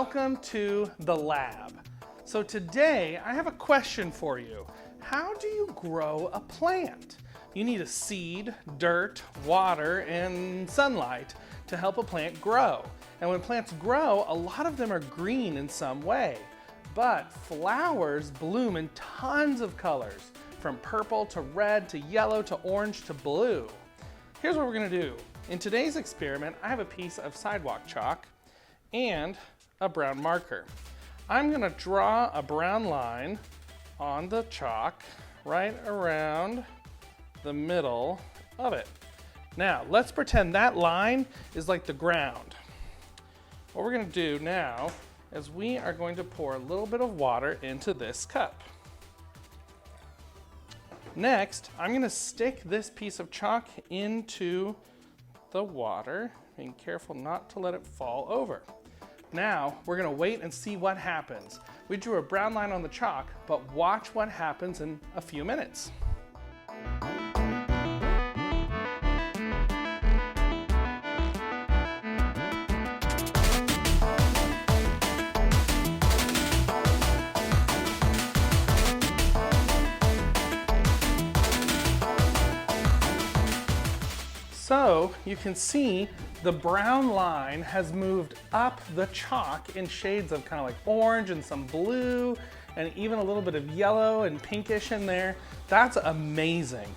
Welcome to the lab. So today I have a question for you. How do you grow a plant? You need a seed, dirt, water, and sunlight to help a plant grow. And when plants grow, a lot of them are green in some way. But flowers bloom in tons of colors, from purple to red to yellow to orange to blue. Here's what we're gonna do. In today's experiment, I have a piece of sidewalk chalk and a brown marker. I'm gonna draw a brown line on the chalk right around the middle of it. Now, let's pretend that line is like the ground. What we're gonna do now is we are going to pour a little bit of water into this cup. Next, I'm gonna stick this piece of chalk into the water, being careful not to let it fall over. Now, we're gonna wait and see what happens. We drew a brown line on the chalk, but watch what happens in a few minutes. So you can see the brown line has moved up the chalk in shades of kind of like orange and some blue and even a little bit of yellow and pinkish in there. That's amazing.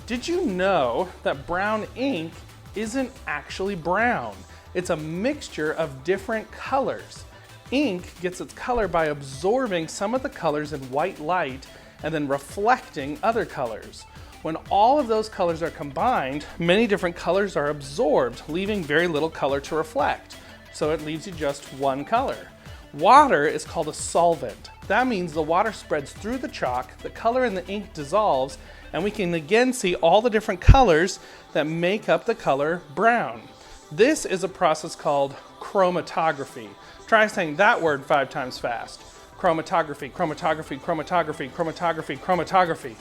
Did you know that brown ink isn't actually brown? It's a mixture of different colors. Ink gets its color by absorbing some of the colors in white light and then reflecting other colors. When all of those colors are combined, many different colors are absorbed, leaving very little color to reflect. So it leaves you just one color. Water is called a solvent. That means the water spreads through the chalk, the color in the ink dissolves, and we can again see all the different colors that make up the color brown. This is a process called chromatography. Try saying that word 5 times fast. Chromatography, chromatography, chromatography, chromatography, chromatography.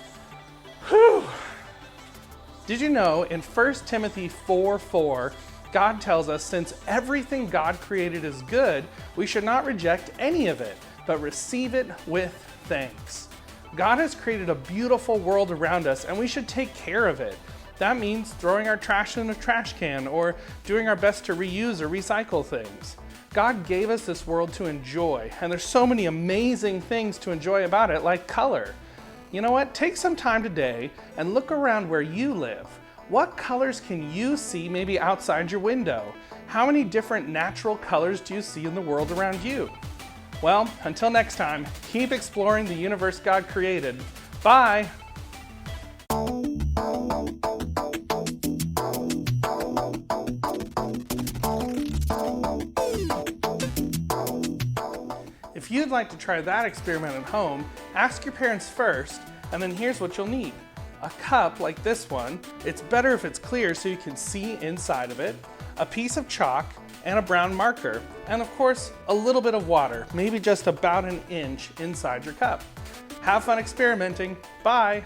Whew. Did you know in 1 Timothy 4:4, God tells us since everything God created is good, we should not reject any of it, but receive it with thanks. God has created a beautiful world around us and we should take care of it. That means throwing our trash in a trash can or doing our best to reuse or recycle things. God gave us this world to enjoy, and there's so many amazing things to enjoy about it, like color. You know what? Take some time today and look around where you live. What colors can you see maybe outside your window? How many different natural colors do you see in the world around you? Well, until next time, keep exploring the universe God created. Bye! If you'd like to try that experiment at home, ask your parents first, and then here's what you'll need. A cup like this one, it's better if it's clear so you can see inside of it, a piece of chalk, and a brown marker, and of course, a little bit of water, maybe just about an inch inside your cup. Have fun experimenting. Bye!